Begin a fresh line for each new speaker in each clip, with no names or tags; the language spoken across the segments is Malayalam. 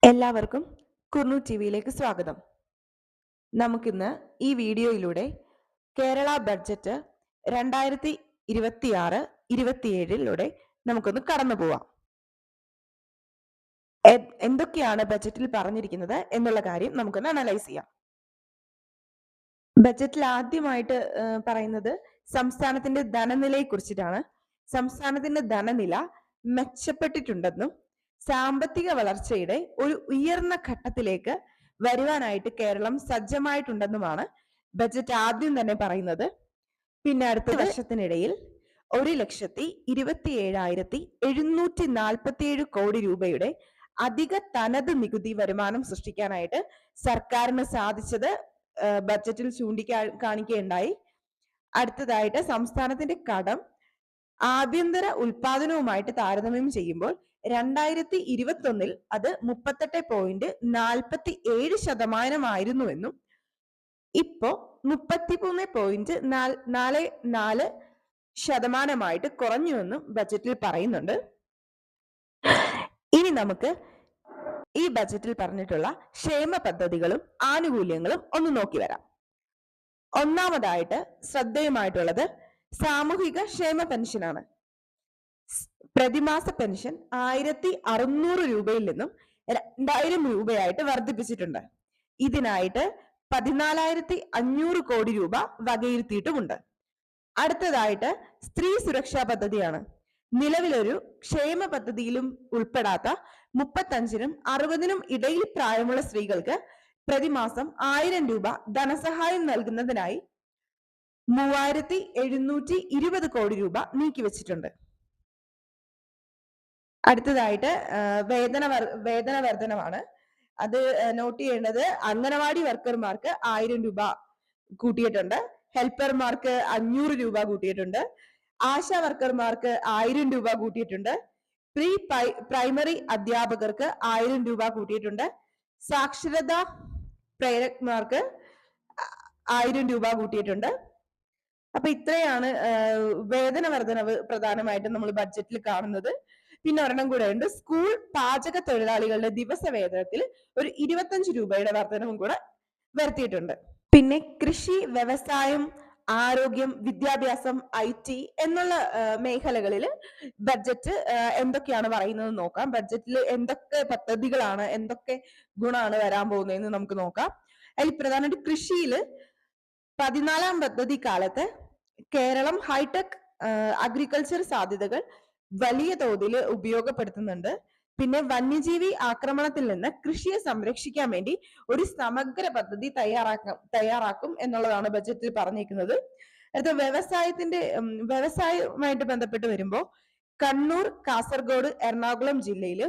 എല്ലാവർക്കും കുർണു ടി വിയിലേക്ക് സ്വാഗതം. നമുക്കിന്ന് ഈ വീഡിയോയിലൂടെ കേരള ബഡ്ജറ്റ് 2026-27 നമുക്കൊന്ന് കടന്നു പോവാം. എന്തൊക്കെയാണ് ബഡ്ജറ്റിൽ പറഞ്ഞിരിക്കുന്നത് എന്നുള്ള കാര്യം നമുക്കൊന്ന് അനലൈസ് ചെയ്യാം. ബഡ്ജറ്റിൽ ആദ്യമായിട്ട് പറയുന്നത് സംസ്ഥാനത്തിന്റെ ധനനിലയെ കുറിച്ചിട്ടാണ്. സംസ്ഥാനത്തിന്റെ ധനനില മെച്ചപ്പെട്ടിട്ടുണ്ടെന്നും സാമ്പത്തിക വളർച്ചയുടെ ഒരു ഉയർന്ന ഘട്ടത്തിലേക്ക് വരുവാനായിട്ട് കേരളം സജ്ജമായിട്ടുണ്ടെന്നുമാണ് ബഡ്ജറ്റ് ആദ്യം തന്നെ പറയുന്നത്. പിന്നെ അടുത്ത വർഷത്തിനിടയിൽ 1,27,747 കോടി രൂപയുടെ അധിക തനത് നികുതി വരുമാനം സൃഷ്ടിക്കാനായിട്ട് സർക്കാരിന് സാധിച്ചത് ബഡ്ജറ്റിൽ ചൂണ്ടിക്കാണിക്കുകയുണ്ടായി. അടുത്തതായിട്ട് സംസ്ഥാനത്തിന്റെ കടം ആഭ്യന്തര ഉൽപാദനവുമായിട്ട് താരതമ്യം ചെയ്യുമ്പോൾ 2021 അത് 38.47% ഇപ്പോ 33.44% കുറഞ്ഞുവെന്നും ബഡ്ജറ്റിൽ പറയുന്നുണ്ട്. ഇനി നമുക്ക് ഈ ബഡ്ജറ്റിൽ പറഞ്ഞിട്ടുള്ള ക്ഷേമ പദ്ധതികളും ആനുകൂല്യങ്ങളും ഒന്ന് നോക്കി വരാം. ഒന്നാമതായിട്ട് ശ്രദ്ധേയമായിട്ടുള്ളത് സാമൂഹിക ക്ഷേമ പെൻഷനാണ്. പ്രതിമാസ പെൻഷൻ 1,600 രൂപയിൽ നിന്നും 2,000 രൂപയായിട്ട് വർദ്ധിപ്പിച്ചിട്ടുണ്ട്. ഇതിനായിട്ട് 14,500 കോടി രൂപ വകയിരുത്തിയിട്ടുമുണ്ട്. അടുത്തതായിട്ട് സ്ത്രീ സുരക്ഷാ പദ്ധതിയാണ്. നിലവിലൊരു ക്ഷേമ പദ്ധതിയിലും ഉൾപ്പെടാത്ത 35-നും 60-നും ഇടയിൽ പ്രായമുള്ള സ്ത്രീകൾക്ക് പ്രതിമാസം 1,000 രൂപ ധനസഹായം നൽകുന്നതിനായി 3,720 കോടി രൂപ നീക്കിവെച്ചിട്ടുണ്ട്. അടുത്തതായിട്ട് വേതന വർധനമാണ്. അത് നോട്ട് ചെയ്യേണ്ടത് അംഗനവാടി വർക്കർമാർക്ക് 1,000 രൂപ കൂട്ടിയിട്ടുണ്ട്, ഹെൽപ്പർമാർക്ക് 500 രൂപ കൂട്ടിയിട്ടുണ്ട്, ആശാ വർക്കർമാർക്ക് 1,000 രൂപ കൂട്ടിയിട്ടുണ്ട്, പ്രീ പ്രൈമറി അധ്യാപകർക്ക് 1,000 രൂപ കൂട്ടിയിട്ടുണ്ട്, സാക്ഷരതാ പ്രേരകന്മാർക്ക് 1,000 രൂപ കൂട്ടിയിട്ടുണ്ട്. അപ്പൊ ഇത്രയാണ് വേതന വർധനവ് പ്രധാനമായിട്ടും നമ്മൾ ബഡ്ജറ്റിൽ കാണുന്നത്. പിന്നെ ഒരെണ്ണം കൂടെ ഉണ്ട്, സ്കൂൾ പാചക തൊഴിലാളികളുടെ ദിവസ വേതനത്തിൽ ഒരു 25 രൂപയുടെ വർധനവും കൂടെ വരുത്തിയിട്ടുണ്ട്. പിന്നെ കൃഷി, വ്യവസായം, ആരോഗ്യം, വിദ്യാഭ്യാസം, IT എന്നുള്ള മേഖലകളിൽ ബഡ്ജറ്റ് എന്തൊക്കെയാണ് പറയുന്നത് നോക്കാം. ബഡ്ജറ്റിൽ എന്തൊക്കെ പദ്ധതികളാണ്, എന്തൊക്കെ ഗുണമാണ് വരാൻ പോകുന്നതെന്ന് നമുക്ക് നോക്കാം. അതിൽ പ്രധാനമായിട്ട് കൃഷിയിൽ 14ാം പദ്ധതി കാലത്ത് കേരളം ഹൈടെക് അഗ്രികൾച്ചർ സാധ്യതകൾ വലിയ തോതിൽ ഉപയോഗപ്പെടുത്തുന്നുണ്ട്. പിന്നെ വന്യജീവി ആക്രമണത്തിൽ നിന്ന് കൃഷിയെ സംരക്ഷിക്കാൻ വേണ്ടി ഒരു സമഗ്ര പദ്ധതി തയ്യാറാക്കും എന്നുള്ളതാണ് ബഡ്ജറ്റിൽ പറഞ്ഞിരിക്കുന്നത്. അടുത്ത വ്യവസായവുമായിട്ട് ബന്ധപ്പെട്ട് വരുമ്പോൾ കണ്ണൂർ, കാസർഗോഡ്, എറണാകുളം ജില്ലയിൽ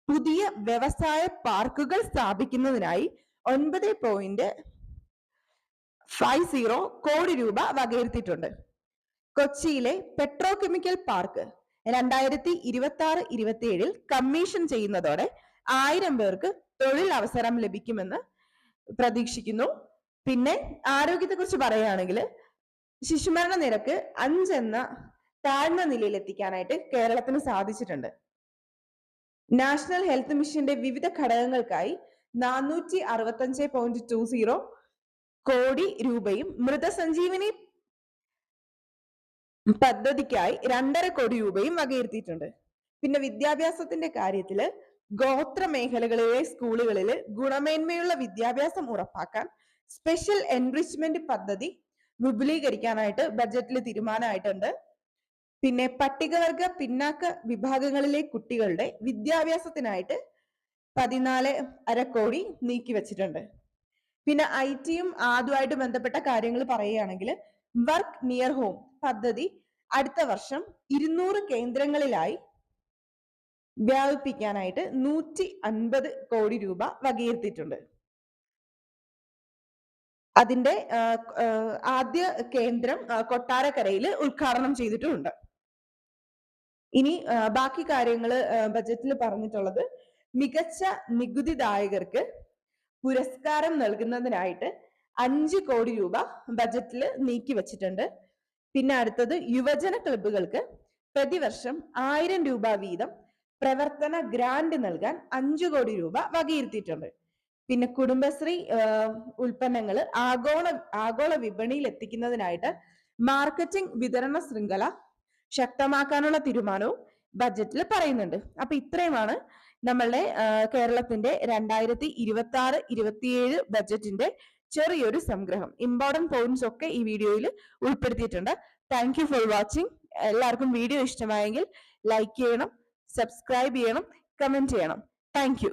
പുതിയ വ്യവസായ പാർക്കുകൾ സ്ഥാപിക്കുന്നതിനായി 9.50 കോടി രൂപ വകയിരുത്തിയിട്ടുണ്ട്. കൊച്ചിയിലെ പെട്രോ കെമിക്കൽ പാർക്ക് 2026-27 കമ്മീഷൻ ചെയ്യുന്നതോടെ 1,000 പേർക്ക് തൊഴിൽ അവസരം ലഭിക്കുമെന്ന് പ്രതീക്ഷിക്കുന്നു. പിന്നെ ആരോഗ്യത്തെ കുറിച്ച് പറയുകയാണെങ്കിൽ ശിശുമരണ നിരക്ക് 5 എന്ന താഴ്ന്ന നിലയിൽ എത്തിക്കാനായിട്ട് കേരളത്തിന് സാധിച്ചിട്ടുണ്ട്. നാഷണൽ ഹെൽത്ത് മിഷന്റെ വിവിധ ഘടകങ്ങൾക്കായി 465.20 കോടി രൂപയും മൃതസഞ്ജീവനി പദ്ധതിക്കായി 2.5 കോടി രൂപയും വകയിരുത്തിയിട്ടുണ്ട്. പിന്നെ വിദ്യാഭ്യാസത്തിന്റെ കാര്യത്തില് ഗോത്ര മേഖലകളിലെ സ്കൂളുകളിൽ ഗുണമേന്മയുള്ള വിദ്യാഭ്യാസം ഉറപ്പാക്കാൻ സ്പെഷ്യൽ എൻറിച്ച്മെന്റ് പദ്ധതി വിപുലീകരിക്കാനായിട്ട് ബഡ്ജറ്റിൽ തീരുമാനമായിട്ടുണ്ട്. പിന്നെ പട്ടികവർഗ പിന്നാക്ക വിഭാഗങ്ങളിലെ കുട്ടികളുടെ വിദ്യാഭ്യാസത്തിനായിട്ട് 14.5 കോടി നീക്കി വെച്ചിട്ടുണ്ട്. പിന്നെ IT-യും ആദ്യമായിട്ട് ബന്ധപ്പെട്ട കാര്യങ്ങൾ പറയുകയാണെങ്കിൽ വർക്ക് നിയർ ഹോം പദ്ധതി അടുത്ത വർഷം 200 കേന്ദ്രങ്ങളിലായി വ്യാപിപ്പിക്കാനായിട്ട് 150 കോടി രൂപ വകയിരുത്തിയിട്ടുണ്ട്. അതിന്റെ ആദ്യ കേന്ദ്രം കൊട്ടാരക്കരയിൽ ഉദ്ഘാടനം ചെയ്തിട്ടുമുണ്ട്. ഇനി ബാക്കി കാര്യങ്ങൾ ബഡ്ജറ്റിൽ പറഞ്ഞിട്ടുള്ളത് മികച്ച നികുതിദായകർക്ക് പുരസ്കാരം നൽകുന്നതിനായിട്ട് 5 കോടി രൂപ ബഡ്ജറ്റിൽ നീക്കി വെച്ചിട്ടുണ്ട്. പിന്നെ അടുത്തത് യുവജന ക്ലബ്ബുകൾക്ക് പ്രതിവർഷം 1,000 രൂപ വീതം പ്രവർത്തന ഗ്രാന്റ് നൽകാൻ 5 കോടി രൂപ വകയിരുത്തിയിട്ടുണ്ട്. പിന്നെ കുടുംബശ്രീ ഉൽപ്പന്നങ്ങൾ ആഗോള വിപണിയിൽ എത്തിക്കുന്നതിനായിട്ട് മാർക്കറ്റിംഗ് വിതരണ ശൃംഖല ശക്തമാക്കാനുള്ള തീരുമാനവും ബജറ്റിൽ പറയുന്നുണ്ട്. അപ്പൊ ഇത്രയുമാണ് നമ്മളുടെ കേരളത്തിന്റെ 2026-27 ബജറ്റിന്റെ ചെറിയൊരു സംഗ്രഹം. ഇമ്പോർട്ടന്റ് പോയിന്റ്സ് ഒക്കെ ഈ വീഡിയോയിൽ ഉൾപ്പെടുത്തിയിട്ടുണ്ട്. Thank you for watching. എല്ലാവർക്കും വീഡിയോ ഇഷ്ടമായെങ്കിൽ ലൈക്ക് ചെയ്യണം, സബ്സ്ക്രൈബ് ചെയ്യണം, കമന്റ് ചെയ്യണം. Thank you.